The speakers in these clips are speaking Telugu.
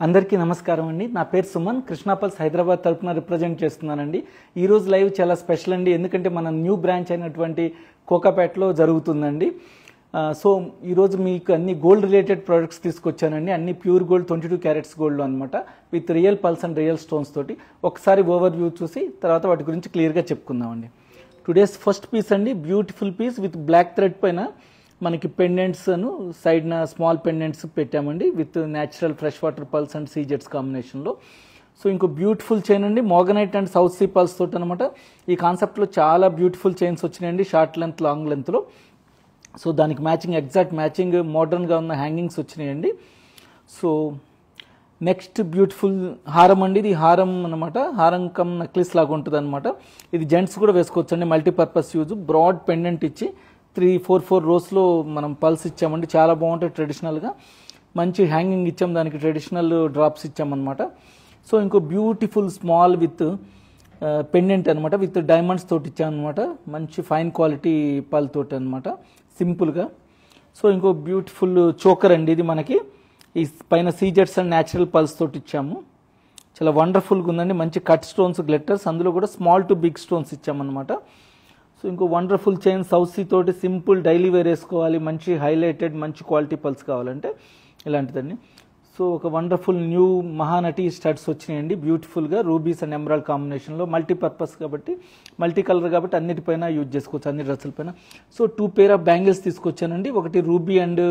అందరికీ నమస్కారం అండి. నా పేరు సుమన్, కృష్ణాపల్స్ హైదరాబాద్ తరపున రిప్రజెంట్ చేస్తున్నానండి. ఈరోజు లైవ్ చాలా స్పెషల్ అండి, ఎందుకంటే మన న్యూ బ్రాంచ్ అయినటువంటి కోకాపేటలో జరుగుతుందండి. సో ఈరోజు మీకు అన్ని గోల్డ్ రిలేటెడ్ ప్రొడక్ట్స్ తీసుకొచ్చానండి. అన్ని ప్యూర్ గోల్డ్ 22 క్యారెట్స్ గోల్డ్లో అనమాట, with real pearls and real stones తోటి. ఒకసారి ఓవర్ వ్యూ చూసి తర్వాత వాటి గురించి క్లియర్గా చెప్పుకుందామండి. టుడేస్ ఫస్ట్ పీస్ అండి, beautiful piece with black thread పైన మనకి పెండెంట్స్ అను సైడ్న స్మాల్ పెండెంట్స్ పెట్టామండి, with natural fresh water pearls and సీజెట్స్ కాంబినేషన్లో. సో ఇంకో బ్యూటిఫుల్ చైన్ అండి, moganite and south see pearls తోటి అనమాట. ఈ కాన్సెప్ట్లో చాలా బ్యూటిఫుల్ చైన్స్ వచ్చినాయండి, షార్ట్ లెంత్ లాంగ్ లెంత్లో. సో దానికి మ్యాచింగ్, ఎగ్జాక్ట్ మ్యాచింగ్ మోడర్న్గా ఉన్న హ్యాంగింగ్స్ వచ్చినాయండి. సో నెక్స్ట్ బ్యూటిఫుల్ హారం అండి, ఇది హారం అనమాట, హారం కమ్ నెక్లెస్ లాగా ఉంటుంది అనమాట. ఇది జెంట్స్ కూడా వేసుకోవచ్చు అండి, మల్టీపర్పస్ యూజ్. బ్రాడ్ పెండెంట్ ఇచ్చి 3-4 రోస్లో మనం పల్స్ ఇచ్చామండి, చాలా బాగుంటుంది. ట్రెడిషనల్గా మంచి హ్యాంగింగ్ ఇచ్చాం, దానికి ట్రెడిషనల్ డ్రాప్స్ ఇచ్చామన్నమాట. సో ఇంకో బ్యూటిఫుల్ స్మాల్ విత్ పెండెంట్ అనమాట, విత్ డైమండ్స్ తోటి ఇచ్చామన్నమాట. మంచి ఫైన్ క్వాలిటీ పల్ తోటి అనమాట, సింపుల్గా. సో ఇంకో బ్యూటిఫుల్ చోకర్ అండి, ఇది మనకి ఈ పైన సీజెట్స్ అండ్ న్యాచురల్ పల్స్ తోటి ఇచ్చాము. చాలా వండర్ఫుల్గా ఉందండి, మంచి కట్ స్టోన్స్, గ్లిట్టర్స్, అందులో కూడా స్మాల్ టు బిగ్ స్టోన్స్ ఇచ్చామన్నమాట. సో ఇంకో వండర్ఫుల్ చైన్, సౌత్ సీ తోటి సింపుల్ డైలీ వేర్ వేసుకోవాలి, మంచి హైలైటెడ్ మంచి క్వాలిటీ పల్స్ కావాలంటే ఇలాంటిదండి. సో ఒక వండర్ఫుల్ న్యూ మహానటి స్టడ్స్ వచ్చినాయండి, బ్యూటిఫుల్గా రూబీస్ అండ్ ఎమరాల్డ్ కాంబినేషన్లో. మల్టీపర్పస్ కాబట్టి, మల్టీ కలర్ కాబట్టి అన్నిటిపైన యూజ్ చేసుకోవచ్చు, అన్ని డ్రెస్సుల పైన. సో 2 పేర్ ఆఫ్ బ్యాంగిల్స్ తీసుకొచ్చానండి, ఒకటి రూబీ అండ్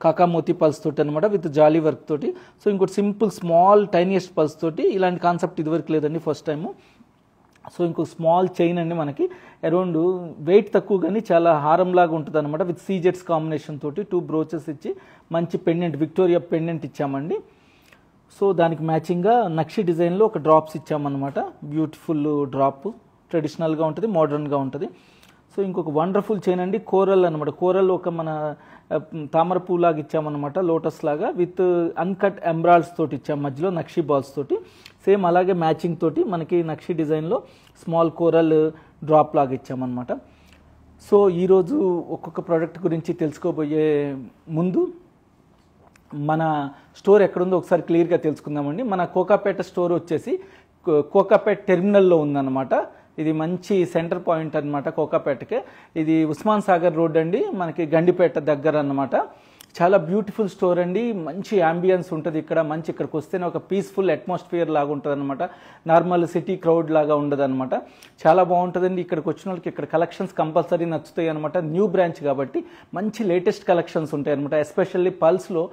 కాకామోతి పల్స్ తోటి అనమాట, విత్ జాలీ వర్క్ తోటి. సో ఇంకోటి సింపుల్ స్మాల్ టైనియస్ట్ పల్స్ తోటి. ఇలాంటి కాన్సెప్ట్ ఇదివరకు లేదండి, ఫస్ట్ టైము. సో ఇంకో స్మాల్ చైన్ అండి, మనకి అరౌండ్ వెయిట్ తక్కువ కానీ చాలా హారంలాగా ఉంటుంది అనమాట, విత్ సీజెట్స్ కాంబినేషన్ తోటి. 2 బ్రోచెస్ ఇచ్చి మంచి పెండెంట్, విక్టోరియా పెండెంట్ ఇచ్చామండి. సో దానికి మ్యాచింగ్గా నక్షి డిజైన్లో ఒక డ్రాప్స్ ఇచ్చామన్నమాట. బ్యూటిఫుల్ డ్రాప్, ట్రెడిషనల్గా ఉంటుంది, మోడర్న్గా ఉంటుంది. సో ఇంకొక వండర్ఫుల్ చైన్ అండి, కోరల్ అనమాట. కోరల్ ఒక మన తామర పూలాగా ఇచ్చామన్నమాట, లోటస్ లాగా, విత్ అన్కట్ ఎమరాల్డ్స్ తోటి ఇచ్చాము, మధ్యలో నక్షి బాల్స్ తోటి. సేమ్ అలాగే మ్యాచింగ్ తోటి మనకి నక్షి డిజైన్లో స్మాల్ కోరల్ డ్రాప్ లాగా ఇచ్చామన్నమాట. సో ఈరోజు ఒక్కొక్క ప్రోడక్ట్ గురించి తెలుసుకోబోయే ముందు మన స్టోర్ ఎక్కడుందో ఒకసారి క్లియర్గా తెలుసుకుందామండి. మన కోకాపేట స్టోర్ వచ్చేసి కోకాపేట టెర్మినల్లో ఉందన్నమాట. ఇది మంచి సెంటర్ పాయింట్ అనమాట కోకాపేటకే. ఇది ఉస్మాన్ సాగర్ రోడ్ అండి, మనకి గండిపేట దగ్గర అన్నమాట. చాలా బ్యూటిఫుల్ స్టోర్ అండి, మంచి యాంబియన్స్ ఉంటుంది ఇక్కడ. మంచి ఇక్కడికి వస్తేనే ఒక పీస్ఫుల్ అట్మాస్ఫియర్ లాగా ఉంటుంది అనమాట, నార్మల్ సిటీ క్రౌడ్ లాగా ఉండదు అనమాట. చాలా బాగుంటుందండి. ఇక్కడికి వచ్చిన వాళ్ళకి ఇక్కడ కలెక్షన్స్ కంపల్సరీ నచ్చుతాయి అనమాట. న్యూ బ్రాంచ్ కాబట్టి మంచి లేటెస్ట్ కలెక్షన్స్ ఉంటాయి అనమాట. ఎస్పెషల్లీ పల్స్లో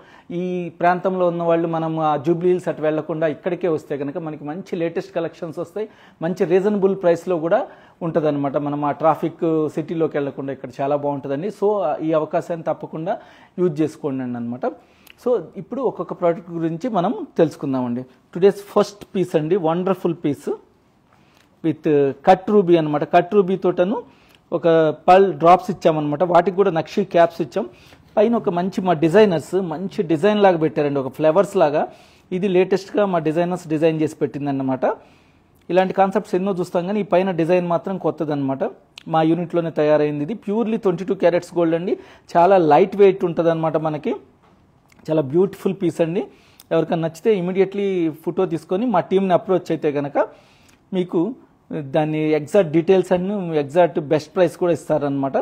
ఈ ప్రాంతంలో ఉన్న వాళ్ళు మనం జూబ్లీ హిల్స్ అటు వెళ్లకుండా ఇక్కడికే వస్తే కనుక మనకి మంచి లేటెస్ట్ కలెక్షన్స్ వస్తాయి, మంచి రీజనబుల్ ప్రైస్లో కూడా ఉంటుంది అనమాట. మనం ఆ ట్రాఫిక్ సిటీలోకి వెళ్లకుండా ఇక్కడ చాలా బాగుంటుందండి. సో ఈ అవకాశాన్ని తప్పకుండా యూజ్ చేసుకోండి అనమాట. సో ఇప్పుడు ఒక్కొక్క ప్రోడక్ట్ గురించి మనం తెలుసుకుందామండి. టుడేస్ ఫస్ట్ పీస్ అండి, wonderful piece with cut ruby అనమాట. కట్ రూబీ తోటను ఒక పల్ డ్రాప్స్ ఇచ్చామన్నమాట, వాటికి కూడా నక్షి క్యాప్స్ ఇచ్చాం. పైన ఒక మంచి మా డిజైనర్స్ మంచి డిజైన్ లాగా పెట్టారండి, ఒక ఫ్లవర్స్ లాగా. ఇది లేటెస్ట్గా మా డిజైనర్స్ డిజైన్ చేసి పెట్టిందన్నమాట. ఇలాంటి కాన్సెప్ట్స్ ఎన్నో చూస్తాం కానీ ఈ పైన డిజైన్ మాత్రం కొత్తదన్నమాట, మా యూనిట్లోనే తయారైంది. ఇది ప్యూర్లీ 22 క్యారెట్స్ గోల్డ్ అండి, చాలా లైట్ వెయిట్ ఉంటుంది అనమాట. మనకి చాలా బ్యూటిఫుల్ పీస్ అండి. ఎవరికైనా నచ్చితే ఇమీడియట్లీ ఫోటో తీసుకొని మా టీంని అప్రోచ్ అయితే కనుక మీకు దాన్ని exact details and exact best price కూడా ఇస్తారనమాట.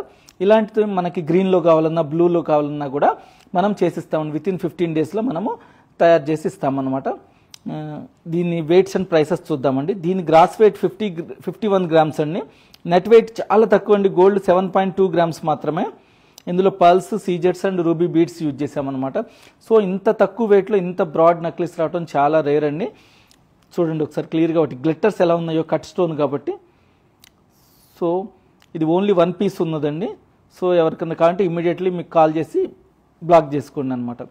ఇలాంటిది మనకి గ్రీన్లో కావాలన్నా బ్లూలో కావాలన్నా కూడా మనం చేసిస్తామని వితిన్ 15 డేస్లో మనము తయారు చేసి ఇస్తామన్నమాట. దీని వెయిట్స్ అండ్ ప్రైసెస్ చూద్దామండి. దీని గ్రాస్ వెయిట్ 51 గ్రామ్స్ అండి, నెట్ వెయిట్ చాలా తక్కువ అండి, గోల్డ్ 7.2 గ్రామ్స్ మాత్రమే. ఇందులో పల్స్, సీజెట్స్ అండ్ రూబీ బీడ్స్ యూజ్ చేసామన్నమాట. సో ఇంత తక్కువ వెయిట్లో ఇంత బ్రాడ్ నెక్లెస్ రావడం చాలా రేర్ అండి. చూడండి ఒకసారి క్లియర్గా, ఒకటి గ్లిట్టర్స్ ఎలా ఉన్నాయో, కట్ స్టోన్ కాబట్టి. సో ఇది ఓన్లీ 1 పీస్ ఉన్నదండి. సో ఎవరికన్నా కావాలంటే ఇమీడియట్లీ మీకు కాల్ చేసి బ్లాక్ చేసుకోండి అనమాట.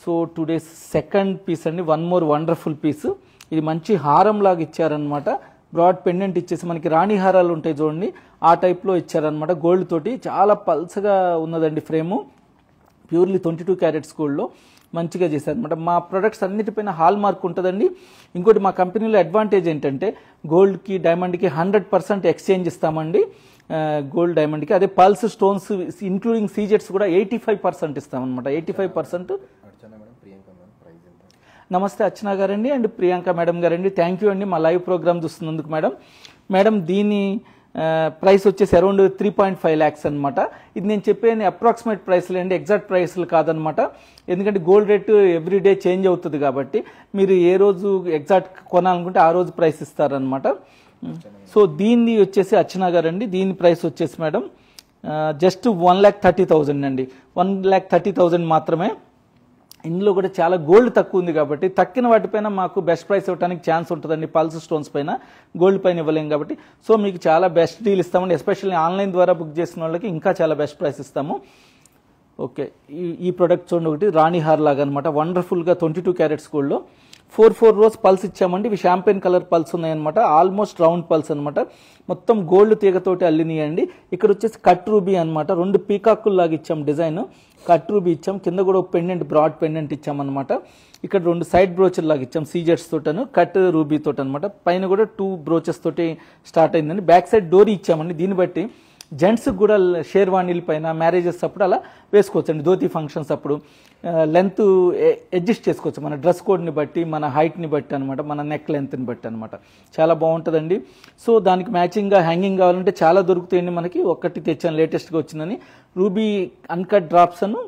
సో టుడేస్ సెకండ్ పీస్ అండి, వన్ మోర్ వండర్ఫుల్ పీస్. ఇది మంచి హారం లాగా ఇచ్చారనమాట, బ్రాడ్ పెండెంట్ ఇచ్చేసి మనకి రాణి హారాలు ఉంటాయి చూడండి, ఆ టైప్లో ఇచ్చారనమాట. గోల్డ్ తోటి చాలా పల్సగా ఉన్నదండి ఫ్రేము, ప్యూర్లీ 22 క్యారెట్స్ గోల్డ్లో మంచిగా చేశారనమాట. మా ప్రొడక్ట్స్ అన్నిటిపైన హాల్ మార్క్ ఉంటుందండి. ఇంకోటి మా కంపెనీలో అడ్వాంటేజ్ ఏంటంటే గోల్డ్కి డైమండ్కి 100% ఎక్స్చేంజ్ ఇస్తామండి, గోల్డ్ డైమండ్కి. అదే పల్స్, స్టోన్స్ ఇంక్లూడింగ్ సీజెట్స్ కూడా 85% ఇస్తామన్నమాట. 85% నమస్తే అర్చన గారండి అండ్ ప్రియాంక మేడం గారండి. థ్యాంక్ యూ అండి మా లైవ్ ప్రోగ్రామ్ చూస్తున్నందుకు. మేడం దీని ప్రైస్ వచ్చేసి అరౌండ్ 3.5 lakhs అనమాట. ఇది నేను చెప్పేది అప్రాక్సిమేట్ ప్రైస్లు అండి, ఎగ్జాక్ట్ ప్రైస్లు కాదనమాట. ఎందుకంటే గోల్డ్ రేటు ఎవ్రీడే చేంజ్ అవుతుంది కాబట్టి మీరు ఏ రోజు ఎగ్జాక్ట్ కొనాలనుకుంటే ఆ రోజు ప్రైస్ ఇస్తారనమాట. సో దీన్ని వచ్చేసి అర్చన గారండి, దీని ప్రైస్ వచ్చేసి మేడం జస్ట్ 1,30,000 అండి. 1,30,000 మాత్రమే. ఇందులో కూడా చాలా గోల్డ్ తక్కువ ఉంది కాబట్టి తక్కిన వాటిపైన మాకు బెస్ట్ ప్రైస్ ఇవ్వడానికి ఛాన్స్ ఉంటుందండి. పల్స్ స్టోన్స్ పైన, గోల్డ్ పైన ఇవ్వలేం కాబట్టి. సో మీకు చాలా బెస్ట్ డీల్ ఇస్తామండి. ఎస్పెషల్లీ ఆన్లైన్ ద్వారా బుక్ చేసిన వాళ్ళకి ఇంకా చాలా బెస్ట్ ప్రైస్ ఇస్తాము. ఓకే, ఈ ప్రోడక్ట్ చూడండి, ఒకటి రాణి హార్ లాగా అనమాట. వండర్ఫుల్గా 22 క్యారెట్స్ గోల్డ్లో 4 rows పల్స్ ఇచ్చామండి. ఇవి షాంపెయిన్ కలర్ పల్స్ ఉన్నాయన్నమాట. ఆల్మోస్ట్ రౌండ్ పల్స్ అనమాట. మొత్తం గోల్డ్ తీగతోటి అల్లినాయండి. ఇక్కడ వచ్చేసి కట్ రూబీ అనమాట. 2 పీకాకులు లాగా ఇచ్చాం డిజైన్. కట్ రూబీ ఇచ్చాం, కింద కూడా ఒక పెండెంట్, బ్రాడ్ పెండెంట్ ఇచ్చామన్నమాట. ఇక్కడ 2 సైడ్ బ్రోచెస్ లాగా ఇచ్చాం సీజెట్స్ తోటను, కట్ రూబీ తోటి అనమాట. పైన కూడా 2 బ్రోచెస్ తోటి స్టార్ట్ అయిందండి. బ్యాక్ సైడ్ డోరీ ఇచ్చామండి. దీన్ని బట్టి జెంట్స్ కూడా షేర్వాణీల పైన మ్యారేజెస్ అప్పుడు అలా వేసుకోవచ్చు అండి. ధోతి ఫంక్షన్స్ అప్పుడు లెంత్ అడ్జస్ట్ చేసుకోవచ్చు మన డ్రెస్ కోడ్ని బట్టి, మన హైట్ని బట్టి అనమాట, మన నెక్ లెంత్ని బట్టి అనమాట. చాలా బాగుంటుందండి. సో దానికి మ్యాచింగ్గా హ్యాంగింగ్ కావాలంటే చాలా దొరుకుతాయండి మనకి. ఒక్కటి తెచ్చాను లేటెస్ట్గా వచ్చిందని. రూబీ అన్కట్ డ్రాప్స్ అను,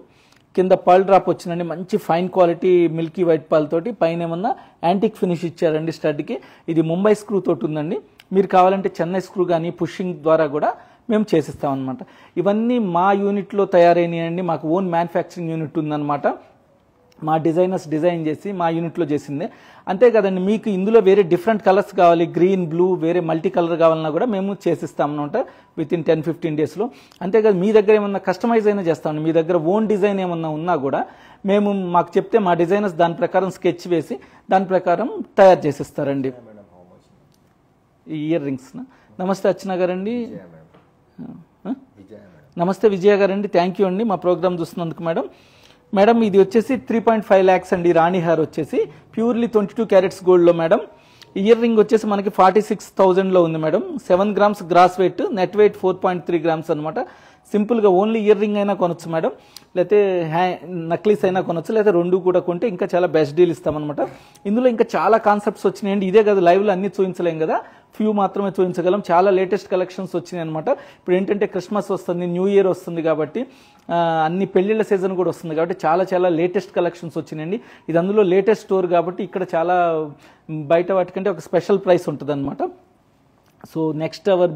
కింద పర్ల్ డ్రాప్ వచ్చిందండి. మంచి fine quality Milky white pearl తోటి, పైన ఏమన్నా యాంటిక్ ఫినిష్ ఇచ్చారండి స్టడ్కి. ఇది ముంబై స్క్రూ తోటి ఉందండి. మీరు కావాలంటే చెన్నై స్క్రూ కానీ పుషింగ్ ద్వారా కూడా మేము చేసిస్తాం అనమాట. ఇవన్నీ మా యూనిట్లో తయారైనాయండి. మాకు ఓన్ మ్యానుఫ్యాక్చరింగ్ యూనిట్ ఉందన్నమాట. మా డిజైనర్స్ డిజైన్ చేసి మా యూనిట్లో చేసిందే. అంతే కదండి, మీకు ఇందులో వేరే డిఫరెంట్ కలర్స్ కావాలి, గ్రీన్, బ్లూ, వేరే మల్టీ కలర్ కావాలన్నా కూడా మేము చేసిస్తాం అనమాట వితిన్ 10-15 daysలో. అంతేకాదు మీ దగ్గర ఏమన్నా కస్టమైజ్ అయినా చేస్తామండి. మీ దగ్గర ఓన్ డిజైన్ ఏమన్నా ఉన్నా కూడా మేము మాకు చెప్తే మా డిజైనర్స్ దాని ప్రకారం స్కెచ్ వేసి దాని ప్రకారం తయారు చేసిస్తారండి. ఈ ఇయర్ రింగ్స్. నమస్తే అర్చన గారండి. నమస్తే విజయ గారండి. థ్యాంక్ యూ అండి మా ప్రోగ్రామ్ చూస్తున్నందుకు. మేడం ఇది వచ్చేసి 3.5 lakhs అండి. రాణి హార్ వచ్చేసి ప్యూర్లీ 22 క్యారెట్స్ గోల్డ్లో మేడం. ఇయర్ రింగ్ వచ్చేసి మనకి 46,000లో ఉంది madam. 7 grams gross weight, net weight 4.3 grams అనమాట. సింపుల్గా ఓన్లీ ఇయర్ రింగ్ అయినా కొనొచ్చు మేడం, లేకపోతే నక్లీస్ అయినా కొనొచ్చు, లేకపోతే 2 కూడా కొంటే ఇంకా చాలా బెస్ట్ డీల్ ఇస్తామన్నమాట. ఇందులో ఇంకా చాలా కాన్సెప్ట్స్ వచ్చినాయండి. ఇదే కదా లైవ్లో అన్ని చూపించలేం కదా, ఫ్యూ మాత్రమే చూపించగలం. చాలా లేటెస్ట్ కలెక్షన్స్ వచ్చినాయి అనమాట. ఇప్పుడు ఏంటంటే క్రిస్మస్ వస్తుంది, న్యూ ఇయర్ వస్తుంది కాబట్టి, అన్ని పెళ్లిళ్ళ సీజన్ కూడా వస్తుంది కాబట్టి చాలా చాలా లేటెస్ట్ కలెక్షన్స్ వచ్చినాయండి. ఇది అందులో లేటెస్ట్ స్టోర్ కాబట్టి ఇక్కడ చాలా బయట వాటికంటే ఒక స్పెషల్ ప్రైస్ ఉంటుంది అనమాట. So next hour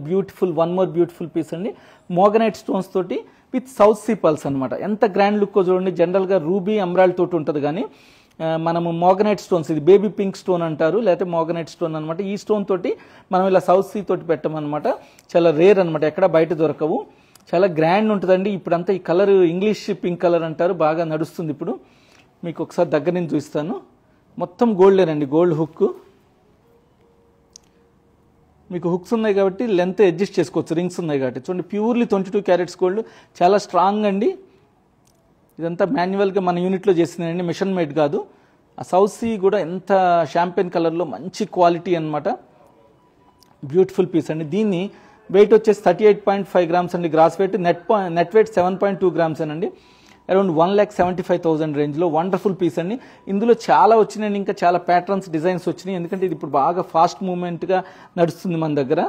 one more beautiful piece అండి. మోగనైట్ స్టోన్స్ తోటి విత్ సౌత్ సీ పల్స్ అనమాట. ఎంత గ్రాండ్ లుక్ చూడండి. జనరల్గా రూబీ, అమ్రాల్డ్ తోటి ఉంటుంది కానీ మనము మోగనైట్ స్టోన్స్, ఇది బేబీ పింక్ స్టోన్ అంటారు, లేకపోతే మోగనైట్ స్టోన్ అనమాట. ఈ స్టోన్ తోటి మనం ఇలా సౌత్ సీ తోటి పెట్టమన్నమాట. చాలా రేర్ అనమాట, ఎక్కడ బయట దొరకవు. చాలా గ్రాండ్ ఉంటుందండి. ఇప్పుడంతా ఈ కలర్ ఇంగ్లీష్ పింక్ కలర్ అంటారు, బాగా నడుస్తుంది ఇప్పుడు. మీకు ఒకసారి దగ్గర నుంచి చూస్తాను. మొత్తం గోల్డేనండి, గోల్డ్ హుక్. మీకు హుక్స్ ఉన్నాయి కాబట్టి లెంత్ అడ్జస్ట్ చేసుకోవచ్చు, రింగ్స్ ఉన్నాయి కాబట్టి. చూడండి ప్యూర్లీ 22 క్యారెట్స్ గోల్డ్, చాలా స్ట్రాంగ్ అండి. ఇదంతా మాన్యువల్గా మన యూనిట్లో చేసిందండి, మిషన్ మేడ్ కాదు. ఆ సౌత్ సీ కూడా ఎంత షాంపెయిన్ కలర్లో మంచి క్వాలిటీ అనమాట. బ్యూటిఫుల్ పీస్ అండి. దీన్ని వెయిట్ వచ్చేసి 38.5 grams అండి gross weight. Net weight 7.2 grams అండి. అరౌండ్ 1,75,000 రేంజ్లో వండర్ఫుల్ పీస్ అండి. ఇందులో చాలా వచ్చినాయండి, ఇంకా చాలా ప్యాటర్న్స్, డిజైన్స్ వచ్చినాయి. ఎందుకంటే ఇది ఇప్పుడు బాగా ఫాస్ట్ మూవ్మెంట్గా నడుస్తుంది మన దగ్గర.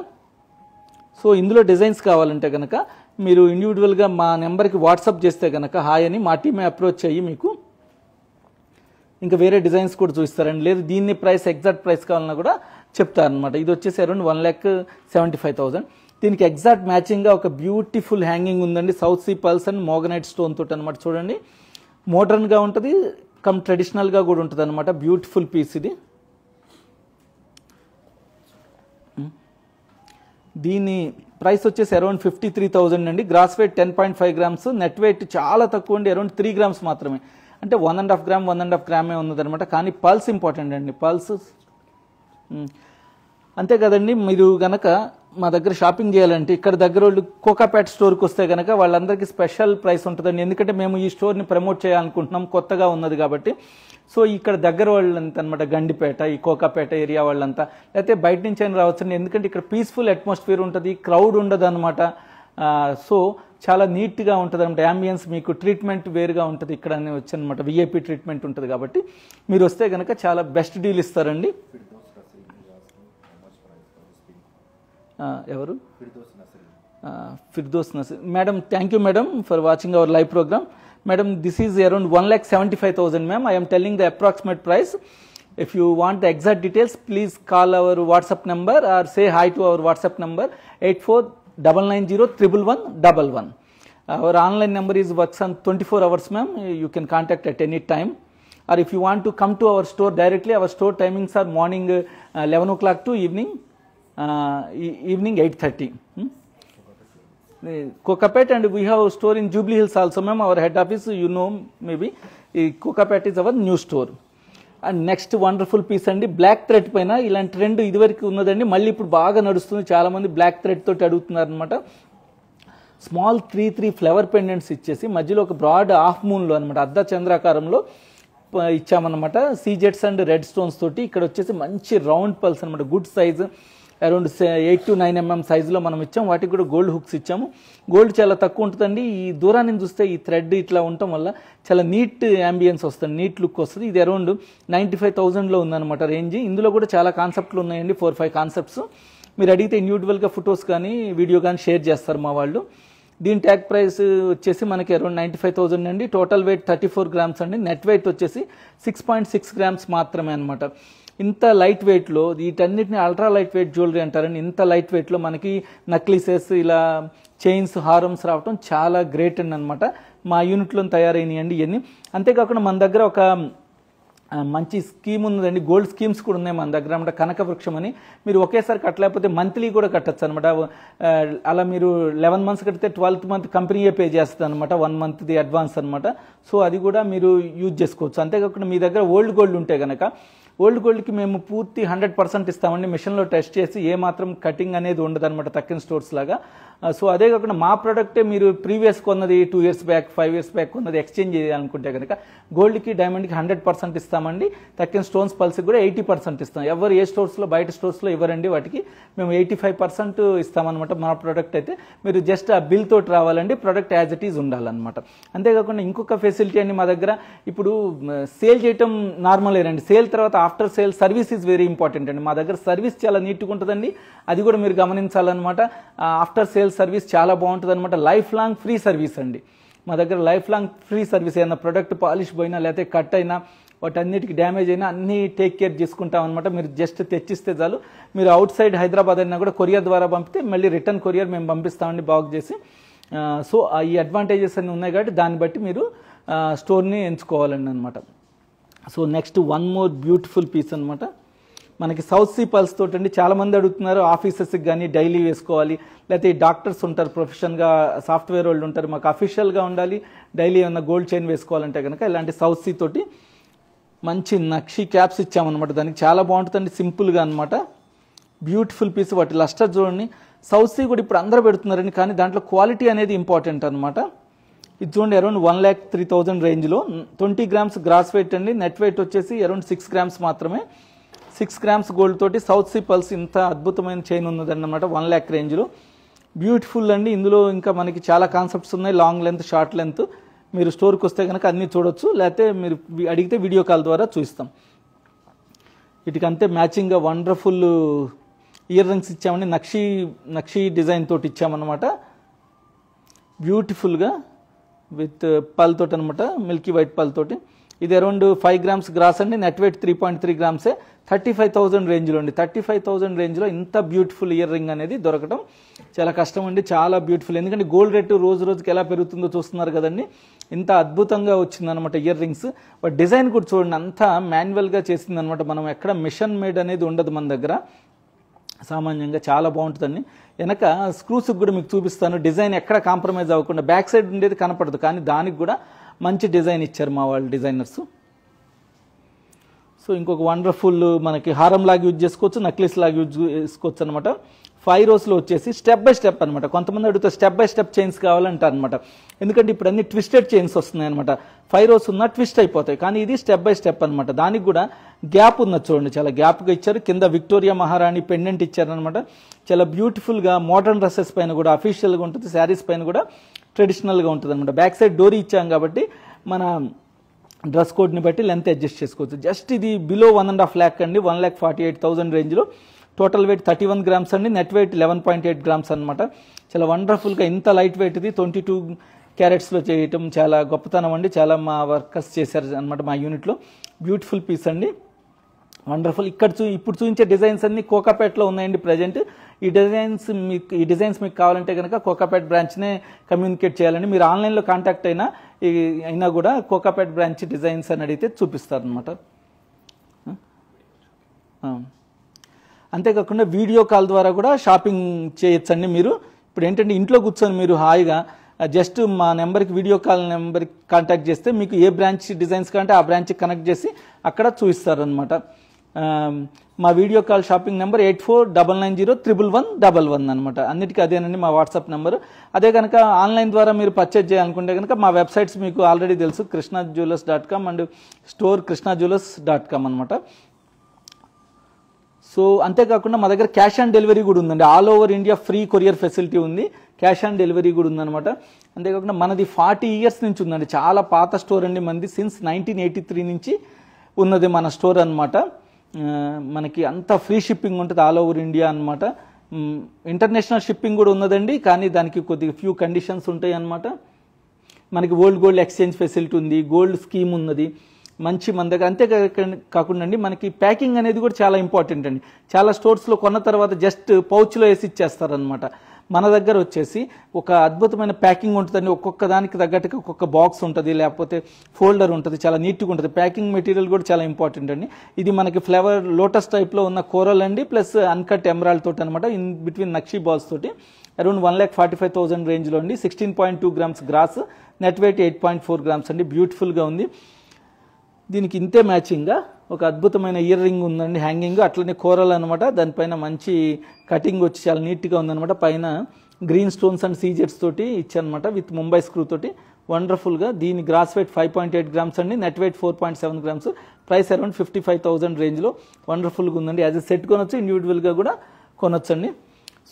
సో ఇందులో డిజైన్స్ కావాలంటే కనుక మీరు ఇండివిజువల్గా మా నెంబర్కి వాట్సాప్ చేస్తే కనుక హాయ్ అని మా టీమే అప్రోచ్ అయ్యి మీకు ఇంకా వేరే డిజైన్స్ కూడా చూపిస్తారండి. లేదు దీన్ని ప్రైస్, ఎగ్జాక్ట్ ప్రైస్ కావాలన్నా కూడా చెప్తారనమాట. ఇది వచ్చేసి అరౌండ్ 1,75,000. దీనికి ఎగ్జాక్ట్ మ్యాచింగ్గా ఒక బ్యూటిఫుల్ హ్యాంగింగ్ ఉందండి. South see pearls and moganite stone తోటి అనమాట. చూడండి మోడర్న్గా ఉంటుంది, కమ్ ట్రెడిషనల్గా కూడా ఉంటుంది అనమాట. బ్యూటిఫుల్ పీస్ ఇది. దీని ప్రైస్ వచ్చేసి అరౌండ్ 53,000 అండి. Gross weight 10.5 grams, net weight చాలా తక్కువ అండి, అరౌండ్ 3 grams మాత్రమే. అంటే 1.5 gram ఉన్నదనమాట. కానీ పల్స్ ఇంపార్టెంట్ అండి, పల్స్. అంతే కదండి, మీరు గనక మా దగ్గర షాపింగ్ చేయాలంటే ఇక్కడ దగ్గర వాళ్ళు కోకాపేట్ స్టోర్కి వస్తే కనుక వాళ్ళందరికీ స్పెషల్ ప్రైస్ ఉంటుందండి. ఎందుకంటే మేము ఈ స్టోర్ని ప్రమోట్ చేయాలనుకుంటున్నాం, కొత్తగా ఉన్నది కాబట్టి. సో ఇక్కడ దగ్గర వాళ్ళంతా అనమాట, గండిపేట, ఈ కోకాపేట ఏరియా వాళ్ళంతా, లేకపోతే బయట నుంచి అయినా రావచ్చండి. ఎందుకంటే ఇక్కడ పీస్ఫుల్ అట్మాస్ఫియర్ ఉంటుంది, క్రౌడ్ ఉండదు అనమాట. సో చాలా నీట్గా ఉంటుంది అనమాట. యాంబియన్స్ మీకు ట్రీట్మెంట్ వేరుగా ఉంటుంది ఇక్కడ వచ్చనమాట. విఐపి ట్రీట్మెంట్ ఉంటుంది కాబట్టి మీరు వస్తే కనుక చాలా బెస్ట్ డీల్ ఇస్తారండి. ఎవరు? Firdous Naseer madam. Thank you madam for watching our live program. Madam, this is around 1,75,000, ma'am. I am telling the approximate price. If you want the exact details, please call our WhatsApp number or say hi to our WhatsApp number 8499011111. Our online number is works on 24 hours, ma'am. You can contact at any time. Or if you want to come to our store directly, our store timings are morning 11 o'clock to evening 8:30. Kokapet, and we have a store in Jubilee Hills also, ma'am. Our head office, you know, maybe Kokapet is our new store. And next wonderful piece అండి, బ్లాక్ థ్రెడ్ పైన ఇలాంటి ట్రెండ్ ఇదివరకు ఉన్నదండి, మళ్ళీ ఇప్పుడు బాగా నడుస్తుంది. చాలా మంది బ్లాక్ థ్రెడ్ తోటి అడుగుతున్నారు అనమాట. స్మాల్ 3 ఫ్లవర్ పెండెంట్స్ ఇచ్చేసి మధ్యలో ఒక బ్రాడ్ హాఫ్ మూన్లో అనమాట, అర్ధ చంద్రాకారంలో ఇచ్చామన్నమాట. సీజెట్స్ అండ్ రెడ్ స్టోన్స్ తోటి. ఇక్కడ వచ్చేసి మంచి రౌండ్ పల్స్ అనమాట, good size, around 8 to 9 mm సైజులో మనం ఇచ్చాము. వాటికి కూడా గోల్డ్ హుక్స్ ఇచ్చాము. గోల్డ్ చాలా తక్కువ ఉంటుందండి. ఈ దూరాన్ని చూస్తే ఈ థ్రెడ్ ఇట్లా ఉండటం వల్ల చాలా నీట్ యాంబియన్స్ వస్తుంది, నీట్ లుక్ వస్తుంది. ఇది అరౌండ్ 95,000లో ఉందన్నమాట రేంజ్. ఇందులో కూడా చాలా కాన్సెప్ట్లు ఉన్నాయండి, 4-5 కాన్సెప్ట్స్. మీరు అడిగితే ఇండివిజువల్గా ఫొటోస్ కానీ వీడియో కానీ షేర్ చేస్తారు మా వాళ్ళు. దీని ట్యాగ్ ప్రైస్ వచ్చేసి మనకి అరౌండ్ 95,000 అండి. టోటల్ వెయిట్ 34 grams అండి. నెట్ వెయిట్ వచ్చేసి 6.6 grams మాత్రమే అనమాట. ఇంత లైట్ వెయిట్లో వీటన్నిటిని అల్ట్రా లైట్ వెయిట్ జ్యువెలరీ అంటారండి. ఇంత లైట్ వెయిట్లో మనకి నక్లీసెస్, ఇలా చైన్స్, హారమ్స్ రావటం చాలా గ్రేట్ అండి అనమాట. మా యూనిట్లో తయారైనాయండి ఇవన్నీ. అంతేకాకుండా మన దగ్గర ఒక మంచి స్కీమ్ ఉందండి, గోల్డ్ స్కీమ్స్ కూడా ఉన్నాయి మన దగ్గర అనమాట. కనక వృక్షం అని మీరు ఒకేసారి కట్టలేకపోతే మంత్లీ కూడా కట్టచ్చు అనమాట. అలా మీరు 11 months కడితే 12th month కంపెనీయే పే చేస్తుంది అనమాట, 1 monthది అడ్వాన్స్ అనమాట. సో అది కూడా మీరు యూజ్ చేసుకోవచ్చు. అంతేకాకుండా మీ దగ్గర ఓల్డ్ గోల్డ్ ఉంటే కనుక ఓల్డ్ గోల్డ్కి మేము పూర్తి 100% ఇస్తామండి. మిషన్లో టెస్ట్ చేసి ఏ మాత్రం కటింగ్ అనేది ఉండదు అనమాట తక్కిన స్టోర్స్ లాగా. సో అదే కాకుండా మా ప్రోడక్టే మీరు ప్రీవియస్ కొన్నది 2 years బ్యాక్, 5 years బ్యాక్ కొన్నది ఎక్స్చేంజ్ చేయాలనుకుంటే కనుక గోల్డ్కి, డైమండ్కి 100% ఇస్తామండి. తక్కిన స్టోన్స్ పల్స్కి కూడా 80% ఇస్తాం. ఎవరు ఏ స్టోర్స్లో, బయట స్టోర్స్లో ఇవ్వరండి. వాటికి మేము 85% ఇస్తామన్నమాట మా ప్రోడక్ట్ అయితే. మీరు జస్ట్ ఆ బిల్ తోటి రావాలండి, ప్రోడక్ట్ యాజ్ ఇట్ ఈజ్ ఉండాలన్నమాట. అంతేకాకుండా ఇంకొక ఫెసిలిటీ అండి మా దగ్గర. ఇప్పుడు సేల్ చేయటం నార్మలేనండి, సేల్ తర్వాత after sale service is very important అండి. మా దగ్గర సర్వీస్ చాలా నీట్గా ఉంటుందండి, అది కూడా మీరు గమనించాలన్నమాట. ఆఫ్టర్ సేల్ సర్వీస్ చాలా బాగుంటుంది అనమాట. లైఫ్ లాంగ్ ఫ్రీ సర్వీస్ అండి మా దగ్గర. Life long free service. ఏదైనా ప్రొడక్ట్ పాలిష్ పోయినా, లేకపోతే కట్ అయినా, వాటన్నిటికి డ్యామేజ్ అయినా అన్నీ టేక్ కేర్ చేసుకుంటాం అనమాట. మీరు జస్ట్ తెచ్చిస్తే చాలు. మీరు అవుట్ సైడ్ హైదరాబాద్ అయినా కూడా కొరియర్ ద్వారా పంపితే మళ్ళీ రిటర్న్ కొరియర్ మేము పంపిస్తామండి బాగు చేసి. సో ఈ అడ్వాంటేజెస్ అన్నీ ఉన్నాయి కాబట్టి దాన్ని బట్టి మీరు స్టోర్ని ఎంచుకోవాలండి అనమాట. So next one more beautiful piece అనమాట. మనకి సౌత్ సీ పల్స్ తోటి అండి. చాలామంది అడుగుతున్నారు, ఆఫీసెస్కి కానీ డైలీ వేసుకోవాలి, లేకపోతే డాక్టర్స్ ఉంటారు, ప్రొఫెషన్గా సాఫ్ట్వేర్ వాళ్ళు ఉంటారు, మాకు అఫీషియల్గా ఉండాలి, డైలీ ఏమన్నా గోల్డ్ చైన్ వేసుకోవాలంటే కనుక ఇలాంటి సౌత్ సీ తోటి మంచి నక్షి క్యాప్స్ ఇచ్చామన్నమాట. దానికి చాలా బాగుంటుందండి, సింపుల్గా అనమాట. Beautiful piece. వాటి లస్టర్ చూడండి. సౌత్ సీ కూడా ఇప్పుడు అందరూ పెడుతున్నారండి, కానీ దాంట్లో క్వాలిటీ అనేది ఇంపార్టెంట్ అనమాట. ఇది చూడండి, అరౌండ్ 1,03,000 రేంజ్లో 20 grams గ్రాస్ వెయిట్ అండి. నెట్ వెయిట్ వచ్చేసి అరౌండ్ 6 grams మాత్రమే. 6 grams గోల్డ్ తోటి సౌత్ సీ పల్స్ ఇంత అద్భుతమైన చైన్ ఉన్నదండి అనమాట 1 lakh రేంజ్లో. బ్యూటిఫుల్ అండి. ఇందులో ఇంకా మనకి చాలా కాన్సెప్ట్స్ ఉన్నాయి, లాంగ్ లెంత్, షార్ట్ లెంత్. మీరు స్టోర్కి వస్తే కనుక అన్నీ చూడొచ్చు, లేకపోతే మీరు అడిగితే వీడియో కాల్ ద్వారా చూస్తాం. వీటికంతే మ్యాచింగ్గా వండర్ఫుల్ ఇయర్ రింగ్స్ ఇచ్చామండి. నక్షి డిజైన్ తోటి ఇచ్చామన్నమాట. బ్యూటిఫుల్గా విత్ పల్ తోటి అనమాట, మిల్కీ వైట్ పల్ తోటి. ఇది అరౌండ్ 5 grams గ్రాస్ అండి. Net wait 3.3 grams. 35,000 రేంజ్లో అండి. 35,000 రేంజ్లో ఇంత బ్యూటిఫుల్ ఇయర్ రింగ్ అనేది దొరకడం చాలా కష్టం అండి. చాలా బ్యూటిఫుల్. ఎందుకంటే గోల్డ్ రేటు రోజు రోజుకి ఎలా పెరుగుతుందో చూస్తున్నారు కదండి. ఇంత అద్భుతంగా వచ్చిందనమాట ఇయర్ రింగ్స్. బట్ డిజైన్ కూడా చూడండి, అంతా మాన్యువల్గా చేసిందనమాట. మనం ఎక్కడ మిషన్ మేడ్ అనేది ఉండదు మన దగ్గర. సామాన్యంగా చాలా బాగుంటుందండి. వెనక స్క్రూస్కి కూడా మీకు చూపిస్తాను. డిజైన్ ఎక్కడ కాంప్రమైజ్ అవ్వకుండా బ్యాక్ సైడ్ ఉండేది కనపడదు, కానీ దానికి కూడా మంచి డిజైన్ ఇచ్చారు మా వాళ్ళు డిజైనర్స్. సో ఇంకొక వండర్ఫుల్ మనకి హారం లాగా యూజ్ చేసుకోవచ్చు, నక్లెస్ లాగా యూజ్ చేసుకోవచ్చు అనమాట. 5 rows వచ్చేసి స్టెప్ బై స్టెప్ అనమాట. కొంతమంది అడిగితే స్టెప్ బై స్టెప్ చైన్స్ కావాలంటారు అనమాట. ఎందుకంటే ఇప్పుడు అన్ని ట్విస్టెడ్ చైన్స్ వస్తున్నాయి అనమాట. 5 rows ఉన్న ట్విస్ట్ అయిపోతాయి, కానీ ఇది స్టెప్ బై స్టెప్ అనమాట. దానికి కూడా గ్యాప్ ఉన్నది చూడండి, చాలా గ్యాప్గా ఇచ్చారు. కింద విక్టోరియా మహారాణి పెండెంట్ ఇచ్చారనమాట. చాలా బ్యూటిఫుల్గా మోడర్న్ డ్రెస్సెస్ పైన కూడా అఫీషియల్గా ఉంటుంది, శారీస్ పైన కూడా ట్రెడిషనల్గా ఉంటుంది అనమాట. బ్యాక్ సైడ్ డోరీ ఇచ్చాం కాబట్టి మన డ్రెస్ కోడ్ని బట్టి లెంత్ అడ్జస్ట్ చేసుకోవచ్చు. జస్ట్ ఇది బిలో 1.5 lakh అండి, 1,48,000 రేంజ్లో. టోటల్ వెయిట్ 31 grams అండి, నెట్ వెయిట్ 11.8 grams అనమాట. చాలా వండర్ఫుల్గా ఇంత లైట్ వెయిట్ ఇది 22 క్యారెట్స్లో చేయటం చాలా గొప్పతనం అండి. చాలా మా వర్కర్స్ చేశారు అనమాట మా యూనిట్లో. బ్యూటిఫుల్ పీస్ అండి, వండర్ఫుల్. ఇప్పుడు చూపించే డిజైన్స్ అన్ని కోకాపేట్లో ఉన్నాయండి ప్రజెంట్. ఈ డిజైన్స్ మీకు కావాలంటే కనుక కోకాపేట్ బ్రాంచ్నే కమ్యూనికేట్ చేయాలండి. మీరు ఆన్లైన్లో కాంటాక్ట్ అయినా కూడా కోకాపేట్ బ్రాంచ్ డిజైన్స్ అని అడిగితే చూపిస్తారనమాట. అంతేకాకుండా వీడియో కాల్ ద్వారా కూడా షాపింగ్ చేయొచ్చండి. మీరు ఇప్పుడు ఏంటంటే ఇంట్లో కూర్చొని మీరు హాయిగా జస్ట్ మా నెంబర్కి వీడియో కాల్ నెంబర్కి కాంటాక్ట్ చేస్తే మీకు ఏ బ్రాంచ్ డిజైన్స్ కంటే ఆ బ్రాంచ్కి కనెక్ట్ చేసి అక్కడ చూపిస్తారనమాట. మా వీడియో కాల్ షాపింగ్ నెంబర్ 8499011111 అనమాట. అన్నిటికీ అదేనండి మా వాట్సాప్ నెంబరు. అదే కనుక ఆన్లైన్ ద్వారా మీరు పర్చేజ్ చేయాలనుకుంటే కనుక మా వెబ్సైట్స్ మీకు ఆల్రెడీ తెలుసు, krishnajewellers.com అండ్ స్టోర్ krishnajewellers.com అనమాట. సో అంతేకాకుండా మా దగ్గర క్యాష్ ఆన్ డెలివరీ కూడా ఉందండి. All over India free courier facility ఉంది, క్యాష్ ఆన్ డెలివరీ కూడా ఉందన్నమాట. అంతేకాకుండా మనది 40 years నుంచి ఉందండి, చాలా పాత స్టోర్ అండి మనది. సిన్స్ 1983 నుంచి ఉన్నది మన స్టోర్ అనమాట. మనకి అంత ఫ్రీ షిప్పింగ్ ఉంటుంది ఆల్ ఓవర్ ఇండియా అనమాట. ఇంటర్నేషనల్ షిప్పింగ్ కూడా ఉన్నదండి, కానీ దానికి కొద్దిగా ఫ్యూ కండిషన్స్ ఉంటాయి అనమాట. మనకి గోల్డ్ ఎక్స్చేంజ్ ఫెసిలిటీ ఉంది, గోల్డ్ స్కీమ్ ఉన్నది మంచి మన దగ్గర. అంతే కాకుండా అండి మనకి ప్యాకింగ్ అనేది కూడా చాలా ఇంపార్టెంట్ అండి. చాలా స్టోర్స్లో కొన్న తర్వాత జస్ట్ పౌచ్లో వేసి ఇచ్చేస్తారనమాట. మన దగ్గర వచ్చేసి ఒక అద్భుతమైన ప్యాకింగ్ ఉంటుందండి. ఒక్కొక్క దానికి తగ్గట్టుగా ఒక్కొక్క బాక్స్ ఉంటుంది, లేకపోతే ఫోల్డర్ ఉంటుంది, చాలా నీట్గా ఉంటుంది. ప్యాకింగ్ మెటీరియల్ కూడా చాలా ఇంపార్టెంట్ అండి. ఇది మనకి ఫ్లవర్ లోటస్ టైప్లో ఉన్న కోరల్ అండి, ప్లస్ అన్కట్ ఎమరాల్డ్ తోటి అనమాట, ఇన్ బిట్వీన్ నక్షీ బాల్స్ తోటి. అరౌండ్ 1,45,000 రేంజ్లో అండి. 16.2 grams gross, net weight 8.4 grams అండి. బ్యూటిఫుల్గా ఉంది. దీనికి ఇంతే మ్యాచింగ్గా ఒక అద్భుతమైన ఇయర్ రింగ్ ఉందండి, హ్యాంగింగ్. అట్లనే కోరల్ అనమాట, దానిపైన మంచి కటింగ్ వచ్చి చాలా నీట్గా ఉందన్నమాట. పైన గ్రీన్ స్టోన్స్ అండ్ సీజెట్స్ తోటి ఇచ్చానమాట, విత్ ముంబై స్క్రూ తోటి వండర్ఫుల్గా. దీని గ్రాస్ వెయిట్ 5.8 grams అండి, net wait 4.7 grams. Price around 55,000 రేంజ్లో వండర్ఫుల్గా ఉందండి. యాజ్ ఎ సెట్ కొనొచ్చు, ఇండివిజువల్గా కూడా కొనొచ్చండి.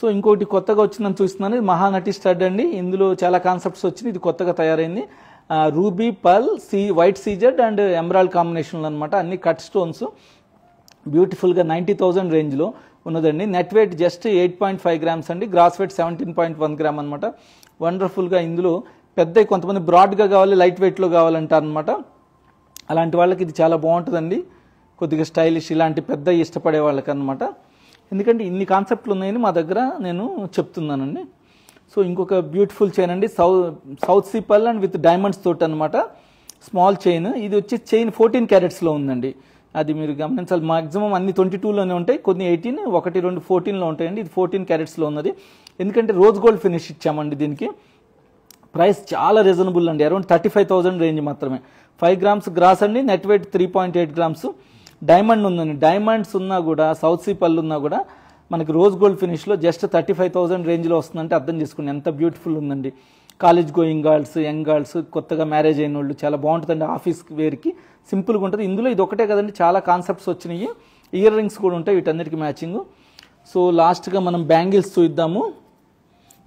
సో ఇంకోటి కొత్తగా వచ్చిందని చూస్తున్నాను, ఇది మహానటి స్టడ్ అండి. ఇందులో చాలా కాన్సెప్ట్స్ వచ్చినాయి, ఇది కొత్తగా తయారైంది. Ruby, pearl, white CZ and emerald కాంబినేషన్లో అనమాట. అన్ని కట్ స్టోన్స్ బ్యూటిఫుల్గా 90,000 రేంజ్లో ఉన్నదండి. నెట్ వెయిట్ జస్ట్ 8.5 grams అండి, గ్రాస్ వెయిట్ 17.1 gram అనమాట. వండర్ఫుల్గా ఇందులో పెద్ద, కొంతమంది బ్రాడ్గా కావాలి, లైట్ వెయిట్లో కావాలంటారు అనమాట. అలాంటి వాళ్ళకి ఇది చాలా బాగుంటుందండి, కొద్దిగా స్టైలిష్, ఇలాంటి పెద్ద ఇష్టపడే వాళ్ళకి అనమాట. ఎందుకంటే ఇన్ని కాన్సెప్ట్లు ఉన్నాయని మా దగ్గర నేను చెప్తున్నానండి. సో ఇంకొక బ్యూటిఫుల్ చైన్ అండి, south sea pearl and with diamonds తోటి అనమాట. స్మాల్ చైన్, ఇది వచ్చి చైన్ 14 క్యారెట్స్లో ఉందండి. అది మీరు గమనించాలి. మాక్సిమం అన్ని 22లోనే ఉంటాయి, కొన్ని 18, 1, 2, 14లో ఉంటాయండి. ఇది 14 క్యారెట్స్లో ఉన్నది. ఎందుకంటే రోజ్ గోల్డ్ ఫినిష్ ఇచ్చామండి దీనికి. ప్రైస్ చాలా రీజనబుల్ అండి, అరౌండ్ 35,000 రేంజ్ మాత్రమే. 5 grams గ్రాస్ అండి, నెట్ వెయిట్ 3.8 grams. డైమండ్ ఉందండి, డైమండ్స్ ఉన్నా కూడా, సౌత్ సీ పర్ల్ ఉన్నా కూడా మనకి రోజ్ గోల్డ్ ఫినిష్లో జస్ట్ 35,000 రేంజ్లో వస్తుందంటే అర్థం చేసుకోండి ఎంత బ్యూటిఫుల్ ఉందండి. College going girls, young girls, కొత్తగా మ్యారేజ్ అయిన వాళ్ళు చాలా బాగుంటుందండి. ఆఫీస్ వేర్కి సింపుల్గా ఉంటుంది. ఇందులో ఇది ఒకటే కదండి, చాలా కాన్సెప్ట్స్ వచ్చినాయి. ఇయర్ రింగ్స్ కూడా ఉంటాయి వీటన్నిటికీ మ్యాచింగ్. సో లాస్ట్గా మనం బ్యాంగిల్స్ చూద్దాము.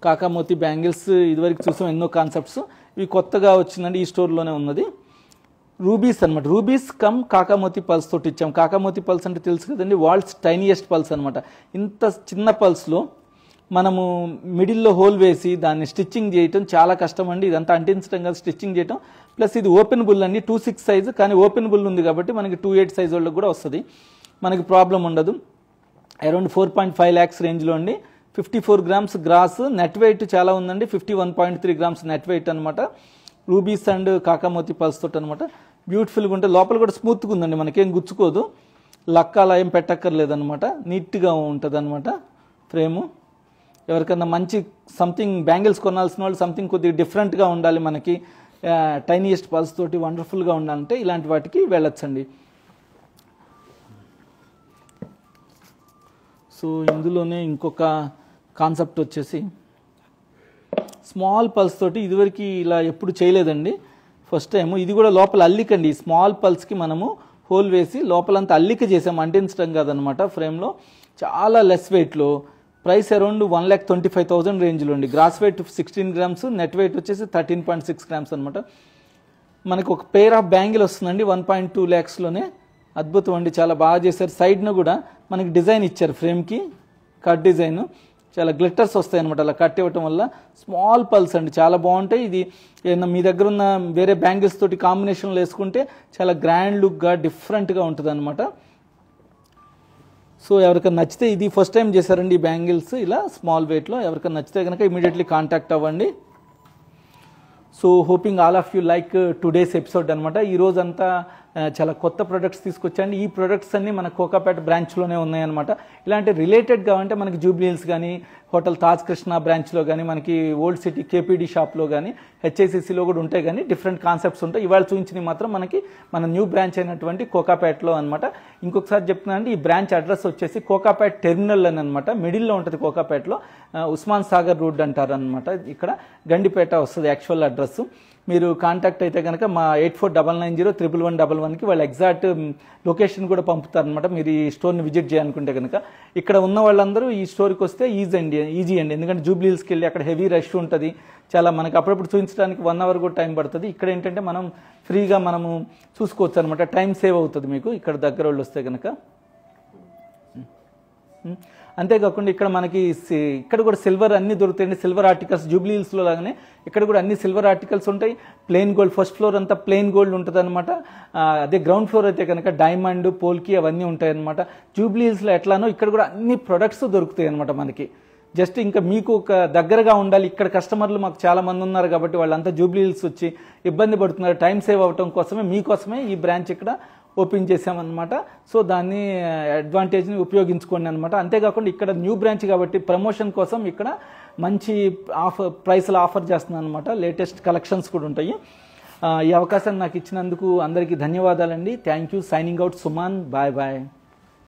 కాకామోతి బ్యాంగిల్స్ ఇదివరకు చూసాం ఎన్నో కాన్సెప్ట్స్, ఇవి కొత్తగా వచ్చిందండి, ఈ స్టోర్లోనే ఉన్నది. రూబీస్ అనమాట, రూబీస్ కమ్ కాకామోతి పల్స్ తోటి ఇచ్చాం. కాకామోతి పల్స్ అంటే తెలుసు కదండి, వరల్డ్స్ టైనియెస్ట్ పల్స్ అనమాట. ఇంత చిన్న పల్స్లో మనము మిడిల్లో హోల్ వేసి దాన్ని స్టిచ్చింగ్ చేయటం చాలా కష్టం అండి. ఇదంతా అంటించడం కాదు, స్టిచ్చింగ్ చేయటం. ప్లస్ ఇది ఓపెన్ బుల్ అండి, 2.6 సైజు, కానీ ఓపెన్ బుల్ ఉంది కాబట్టి మనకి 2.8 సైజ్ వాళ్ళకి కూడా వస్తుంది, మనకి ప్రాబ్లం ఉండదు. అరౌండ్ 4.5 lakhs రేంజ్లో అండి. 54 grams గ్రాస్, నెట్ వెయిట్ చాలా ఉందండి, 51.3 grams నెట్ వెయిట్ అనమాట. రూబీస్ అండ్ కాకామోతి పల్స్ తోటి అనమాట. బ్యూటిఫుల్గా ఉంటుంది, లోపల కూడా స్మూత్గా ఉందండి, మనకేం గుచ్చుకోదు, లక్కాల ఏం పెట్టక్కర్లేదనమాట, నీట్గా ఉంటుంది అనమాట ఫ్రేము. ఎవరికన్నా మంచి సంథింగ్ బ్యాంగిల్స్ కొనాల్సిన వాళ్ళు సంథింగ్ కొద్దిగా డిఫరెంట్గా ఉండాలి, మనకి టైనియెస్ట్ పల్స్ తోటి వండర్ఫుల్గా ఉండాలంటే ఇలాంటి వాటికి వెళ్ళొచ్చండి. సో ఇందులోనే ఇంకొక కాన్సెప్ట్ వచ్చేసి స్మాల్ పల్స్ తోటి, ఇదివరకు ఇలా ఎప్పుడు చేయలేదండి, ఫస్ట్ టైం. ఇది కూడా లోపల అల్లికండి, స్మాల్ పల్స్కి మనము హోల్ వేసి లోపలంతా అల్లిక చేసాము, అంటించడం కాదనమాట. ఫ్రేమ్లో చాలా లెస్ వెయిట్లో ప్రైస్ అరౌండ్ 1,25,000 రేంజ్లో అండి. Gross weight 16 grams, net weight వచ్చేసి 13.6 గ్రామ్స్ అనమాట. మనకు ఒక పేర్ ఆఫ్ బ్యాంగిల్ వస్తుందండి 1.2 lakhsలోనే. అద్భుతం అండి, చాలా బాగా చేశారు. సైడ్ను కూడా మనకి డిజైన్ ఇచ్చారు, ఫ్రేమ్కి కట్ డిజైన్. చాలా గ్లిట్టర్స్ వస్తాయి అనమాట అలా కట్ ఇవ్వటం వల్ల. స్మాల్ పల్స్ అండి, చాలా బాగుంటాయి. ఇది ఏదైనా మీ దగ్గర ఉన్న వేరే బ్యాంగిల్స్ తోటి కాంబినేషన్లో వేసుకుంటే చాలా గ్రాండ్ లుక్గా డిఫరెంట్గా ఉంటుంది అనమాట. సో ఎవరికైనా నచ్చితే, ఇది ఫస్ట్ టైం చేశారండి ఈ బ్యాంగిల్స్ ఇలా స్మాల్ వెయిట్లో. ఎవరికైనా నచ్చితే కనుక ఇమీడియట్లీ కాంటాక్ట్ అవ్వండి. So hoping all of you like today's episode అనమాట. ఈరోజంతా చాలా కొత్త ప్రొడక్ట్స్ తీసుకొచ్చాండి. ఈ ప్రొడక్ట్స్ అన్నీ మన కోకాపేట బ్రాంచ్లోనే ఉన్నాయన్నమాట. ఇలాంటి రిలేటెడ్గా అంటే మనకి జూబ్లీ హిల్స్ కానీ, హోటల్ తాజ్ కృష్ణ బ్రాంచ్లో కానీ, మనకి ఓల్డ్ సిటీ కేపీడీ షాప్లో కానీ, హెచ్ఐసిసిలో కూడా ఉంటాయి కానీ డిఫరెంట్ కాన్సెప్ట్స్ ఉంటాయి. ఇవాళ చూపించినవి మాత్రం మనకి మన న్యూ బ్రాంచ్ అయినటువంటి కోకాపేటలో అనమాట. ఇంకొకసారి చెప్తున్నానండి, ఈ బ్రాంచ్ అడ్రస్ వచ్చేసి కోకాపేట టెర్మినల్ అని అనమాట. మిడిల్లో ఉంటుంది కోకాపేటలో. ఉస్మాన్ సాగర్ రోడ్ అంటారు అనమాట. ఇక్కడ గండిపేట వస్తుంది యాక్చువల్ అడ్రస్. మీరు కాంటాక్ట్ అయితే కనుక మా 8499011111కి వాళ్ళ ఎగ్జాక్ట్ లొకేషన్ కూడా పంపుతారనమాట. మీరు ఈ స్టోర్ని విజిట్ చేయాలనుకుంటే కనుక. ఇక్కడ ఉన్న వాళ్ళందరూ ఈ స్టోర్కి వస్తే ఈజీ అండి. ఎందుకంటే జూబ్లీ హిల్స్కి వెళ్ళి అక్కడ హెవీ రష్ ఉంటుంది. చాలా మనకి అప్పుడప్పుడు చూపించడానికి 1 hour కూడా టైం పడుతుంది. ఇక్కడ ఏంటంటే మనం ఫ్రీగా మనము చూసుకోవచ్చు అనమాట. టైం సేవ్ అవుతుంది మీకు ఇక్కడ దగ్గర వాళ్ళు వస్తే కనుక. అంతేకాకుండా ఇక్కడ మనకి ఇక్కడ కూడా సిల్వర్ అన్ని దొరుకుతాయండి. సిల్వర్ ఆర్టికల్స్ జూబ్లీ హిల్స్లో లాగానే ఇక్కడ కూడా అన్ని సిల్వర్ ఆర్టికల్స్ ఉంటాయి. ప్లెయిన్ గోల్డ్, ఫస్ట్ ఫ్లోర్ అంతా ప్లెయిన్ గోల్డ్ ఉంటుంది అనమాట. అదే గ్రౌండ్ ఫ్లోర్ అయితే కనుక డైమండ్, పోల్కి అవన్నీ ఉంటాయి అనమాట. జూబ్లీ హిల్స్లో ఎట్లానో ఇక్కడ కూడా అన్ని ప్రొడక్ట్స్ దొరుకుతాయి అనమాట మనకి. జస్ట్ ఇంకా మీకు ఒక దగ్గరగా ఉండాలి. ఇక్కడ కస్టమర్లు మాకు చాలా మంది ఉన్నారు కాబట్టి వాళ్ళంతా జూబ్లీ హిల్స్ వచ్చి ఇబ్బంది పడుతున్నారు. టైం సేవ్ అవ్వటం కోసమే మీకోసమే ఈ బ్రాంచ్ ఇక్కడ ఓపెన్ చేసామన్నమాట. సో దాన్ని అడ్వాంటేజ్ని ఉపయోగించుకోండి అనమాట. అంతేకాకుండా ఇక్కడ న్యూ బ్రాంచ్ కాబట్టి ప్రమోషన్ కోసం ఇక్కడ మంచి ప్రైస్లో ఆఫర్ చేస్తున్నాను అనమాట. లేటెస్ట్ కలెక్షన్స్ కూడా ఉంటాయి. ఈ అవకాశాన్ని నాకు ఇచ్చినందుకు అందరికీ ధన్యవాదాలండి. Thank you. Signing out Suman. Bye bye.